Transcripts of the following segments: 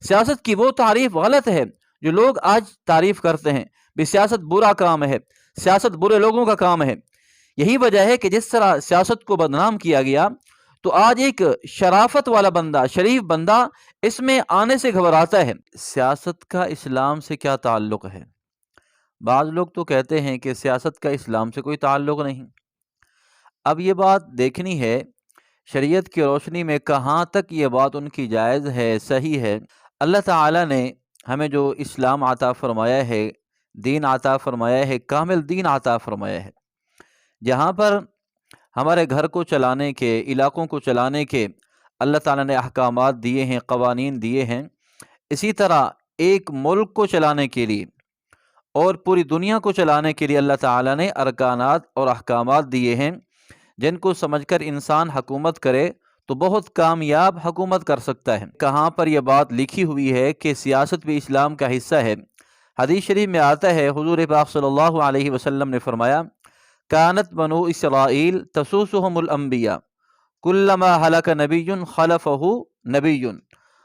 سیاست کی وہ تعریف غلط ہے جو لوگ آج تعریف کرتے ہیں بھی سیاست برا کام ہے، سیاست برے لوگوں کا کام ہے۔ یہی وجہ ہے کہ جس طرح سیاست کو بدنام کیا گیا، تو آج ایک شرافت والا بندہ، شریف بندہ اس میں آنے سے گھبراتا ہے۔ سیاست کا اسلام سے کیا تعلق ہے؟ بعض لوگ تو کہتے ہیں کہ سیاست کا اسلام سے کوئی تعلق نہیں۔ اب یہ بات دیکھنی ہے شریعت کی روشنی میں کہاں تک یہ بات ان کی جائز ہے، صحیح ہے۔ اللہ تعالیٰ نے ہمیں جو اسلام عطا فرمایا ہے، دین عطا فرمایا ہے، کامل دین عطا فرمایا ہے، جہاں پر ہمارے گھر کو چلانے کے، علاقوں کو چلانے کے اللہ تعالیٰ نے احکامات دیے ہیں، قوانین دیے ہیں، اسی طرح ایک ملک کو چلانے کے لیے اور پوری دنیا کو چلانے کے لیے اللہ تعالیٰ نے ارکانات اور احکامات دیے ہیں، جن کو سمجھ کر انسان حکومت کرے تو بہت کامیاب حکومت کر سکتا ہے۔ کہاں پر یہ بات لکھی ہوئی ہے کہ سیاست بھی اسلام کا حصہ ہے؟ حدیث شریف میں آتا ہے، حضور پاک صلی اللہ علیہ وسلم نے فرمایا، کانت بنو اسرائیل تسوسهم الانبیاء کلما ہلک نبی خلفہ نبی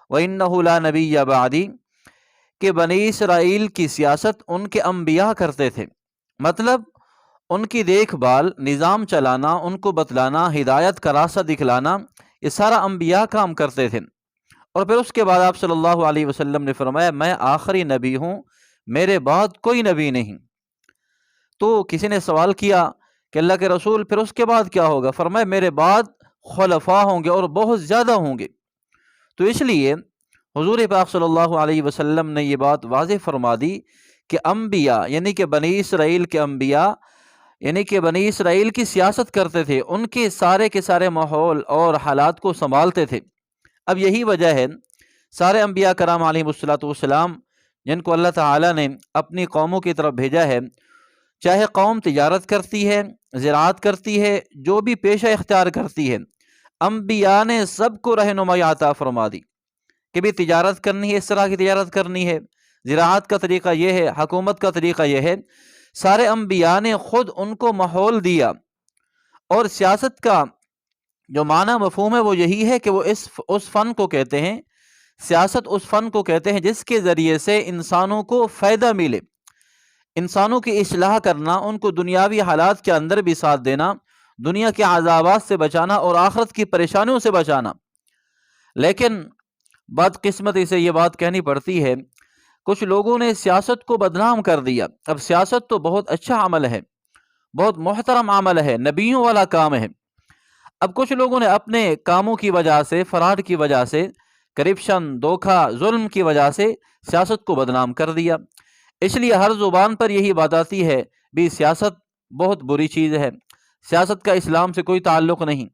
وانہ لا نبی بعدی، کہ بنی اسرائیل کی سیاست ان کے انبیاء کرتے تھے، مطلب ان کی دیکھ بھال، نظام چلانا، ان کو بتلانا، ہدایت کا راستہ دکھلانا، یہ سارا انبیاء کام کرتے تھے۔ اور پھر اس کے بعد آپ صلی اللہ علیہ وسلم نے فرمایا، میں آخری نبی ہوں، میرے بعد کوئی نبی نہیں۔ تو کسی نے سوال کیا کہ اللہ کے رسول پھر اس کے بعد کیا ہوگا؟ فرمایا میرے بعد خلفاء ہوں گے اور بہت زیادہ ہوں گے۔ تو اس لیے حضور پاک صلی اللہ علیہ وسلم نے یہ بات واضح فرما دی کہ انبیاء یعنی کہ بنی اسرائیل کے انبیاء یعنی کہ بنی اسرائیل کی سیاست کرتے تھے، ان کے سارے ماحول اور حالات کو سنبھالتے تھے۔ اب یہی وجہ ہے سارے انبیاء کرام علیہم الصلوۃ والسلام جن کو اللہ تعالیٰ نے اپنی قوموں کی طرف بھیجا ہے، چاہے قوم تجارت کرتی ہے، زراعت کرتی ہے، جو بھی پیشہ اختیار کرتی ہے، انبیاء نے سب کو رہنمائی عطا فرما دی کہ بھی تجارت کرنی ہے، اس طرح کی تجارت کرنی ہے، زراعت کا طریقہ یہ ہے، حکومت کا طریقہ یہ ہے۔ سارے انبیاء نے خود ان کو ماحول دیا۔ اور سیاست کا جو معنی مفہوم ہے وہ یہی ہے کہ وہ اس فن کو کہتے ہیں، سیاست اس فن کو کہتے ہیں جس کے ذریعے سے انسانوں کو فائدہ ملے، انسانوں کی اصلاح کرنا، ان کو دنیاوی حالات کے اندر بھی ساتھ دینا، دنیا کے عذابات سے بچانا اور آخرت کی پریشانیوں سے بچانا۔ لیکن بدقسمتی سے یہ بات کہنی پڑتی ہے، کچھ لوگوں نے سیاست کو بدنام کر دیا۔ اب سیاست تو بہت اچھا عمل ہے، بہت محترم عمل ہے، نبیوں والا کام ہے۔ اب کچھ لوگوں نے اپنے کاموں کی وجہ سے، فراڈ کی وجہ سے، کرپشن، دھوکہ، ظلم کی وجہ سے سیاست کو بدنام کر دیا۔ اس لیے ہر زبان پر یہی بات آتی ہے بھی سیاست بہت بری چیز ہے، سیاست کا اسلام سے کوئی تعلق نہیں۔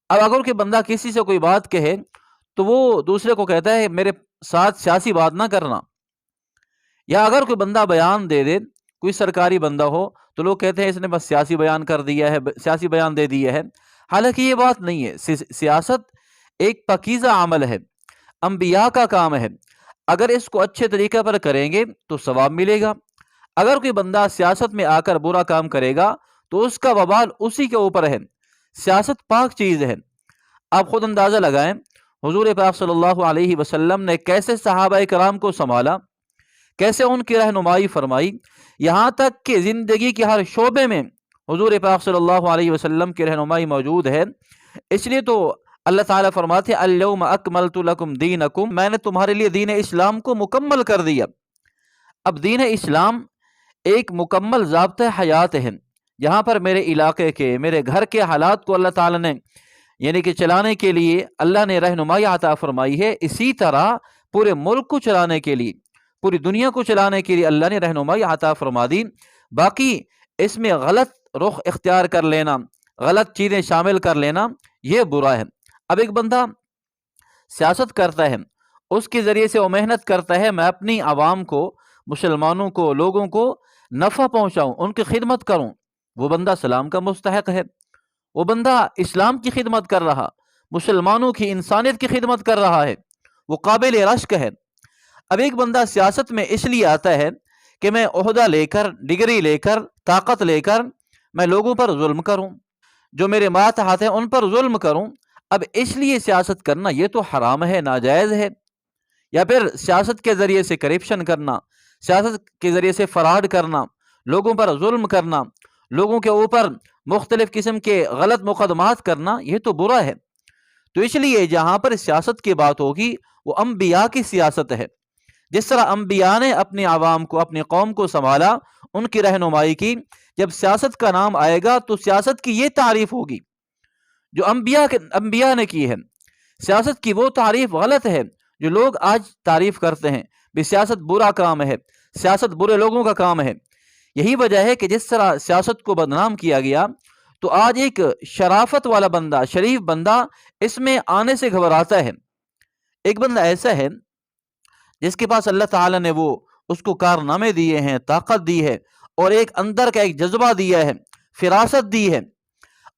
اب اگر کوئی بندہ کسی سے کوئی بات کہے تو وہ دوسرے کو کہتا ہے میرے ساتھ سیاسی بات نہ کرنا، یا اگر کوئی بندہ بیان دے دے، کوئی سرکاری بندہ ہو، تو لوگ کہتے ہیں اس نے بس سیاسی بیان کر دیا ہے، سیاسی بیان دے دیا ہے۔ حالانکہ یہ بات نہیں ہے، سیاست ایک پاکیزہ عمل ہے، انبیاء کا کام ہے۔ اگر اس کو اچھے طریقے پر کریں گے تو ثواب ملے گا، اگر کوئی بندہ سیاست میں آ کر برا کام کرے گا تو اس کا وبال اسی کے اوپر ہے۔ سیاست پاک چیز ہے۔ آپ خود اندازہ لگائیں حضور پاک صلی اللہ علیہ وسلم نے کیسے صحابہ کرام کو سنبھالا، کیسے ان کی رہنمائی فرمائی، یہاں تک کہ زندگی کے ہر شعبے میں حضور پاک صلی اللہ علیہ وسلم کی رہنمائی موجود ہے۔ اس لیے تو اللہ تعالیٰ فرماتے ہیں الیوم اکملت لکم دینکم، میں نے تمہارے لیے دین اسلام کو مکمل کر دیا۔ اب دین اسلام ایک مکمل ضابطہ حیات ہے، جہاں پر میرے علاقے کے، میرے گھر کے حالات کو اللہ تعالیٰ نے یعنی کہ چلانے کے لیے اللہ نے رہنمائی عطا فرمائی ہے، اسی طرح پورے ملک کو چلانے کے لیے، پوری دنیا کو چلانے کے لیے اللہ نے رہنمائی عطا فرما دی۔ باقی اس میں غلط رخ اختیار کر لینا، غلط چیزیں شامل کر لینا، یہ برا ہے۔ اب ایک بندہ سیاست کرتا ہے، اس کے ذریعے سے وہ محنت کرتا ہے میں اپنی عوام کو، مسلمانوں کو، لوگوں کو نفع پہنچاؤں، ان کی خدمت کروں، وہ بندہ سلام کا مستحق ہے، وہ بندہ اسلام کی خدمت کر رہا، مسلمانوں کی، انسانیت کی خدمت کر رہا ہے، وہ قابل رشک ہے۔ اب ایک بندہ سیاست میں اس لیے آتا ہے کہ میں عہدہ لے کر، ڈگری لے کر، طاقت لے کر میں لوگوں پر ظلم کروں، جو میرے ماتحت ہیں ان پر ظلم کروں۔ اب اس لیے سیاست کرنا یہ تو حرام ہے، ناجائز ہے، یا پھر سیاست کے ذریعے سے کرپشن کرنا، سیاست کے ذریعے سے فراڈ کرنا، لوگوں پر ظلم کرنا، لوگوں کے اوپر مختلف قسم کے غلط مقدمات کرنا، یہ تو برا ہے۔ تو اس لیے جہاں پر سیاست کی بات ہوگی وہ انبیاء کی سیاست ہے۔ جس طرح انبیاء نے اپنی عوام کو، اپنی قوم کو سنبھالا، ان کی رہنمائی کی، جب سیاست کا نام آئے گا تو سیاست کی یہ تعریف ہوگی جو انبیاء نے کی ہے۔ سیاست کی وہ تعریف غلط ہے جو لوگ آج تعریف کرتے ہیں بھی سیاست برا کام ہے، سیاست برے لوگوں کا کام ہے۔ یہی وجہ ہے کہ جس طرح سیاست کو بدنام کیا گیا تو آج ایک شرافت والا بندہ، شریف بندہ اس میں آنے سے گھبراتا ہے۔ ایک بندہ ایسا ہے جس کے پاس اللہ تعالیٰ نے اس کو کارنامے دیے ہیں، طاقت دی ہے، اور ایک اندر کا ایک جذبہ دیا ہے، فراست دی ہے،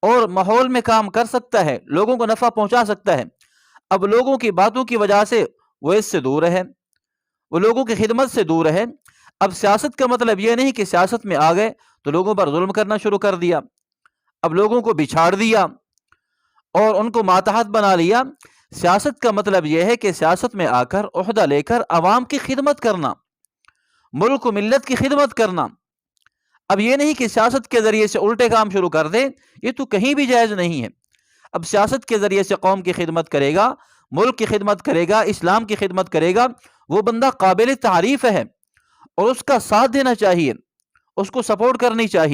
اور ماحول میں کام کر سکتا ہے، لوگوں کو نفع پہنچا سکتا ہے۔ اب لوگوں کی باتوں کی وجہ سے وہ اس سے دور ہے، وہ لوگوں کی خدمت سے دور ہے۔ اب سیاست کا مطلب یہ نہیں کہ سیاست میں آ گئے تو لوگوں پر ظلم کرنا شروع کر دیا، اب لوگوں کو بچھاڑ دیا اور ان کو ماتحت بنا لیا۔ سیاست کا مطلب یہ ہے کہ سیاست میں آ کر عہدہ لے کر عوام کی خدمت کرنا، ملک و ملت کی خدمت کرنا۔ اب یہ نہیں کہ سیاست کے ذریعے سے الٹے کام شروع کر دے، یہ تو کہیں بھی جائز نہیں ہے۔ اب سیاست کے ذریعے سے قوم کی خدمت کرے گا، ملک کی خدمت کرے گا، اسلام کی خدمت کرے گا، وہ بندہ قابل تعریف ہے اور اس کا ساتھ دینا چاہیے، اس کو سپورٹ کرنی چاہیے۔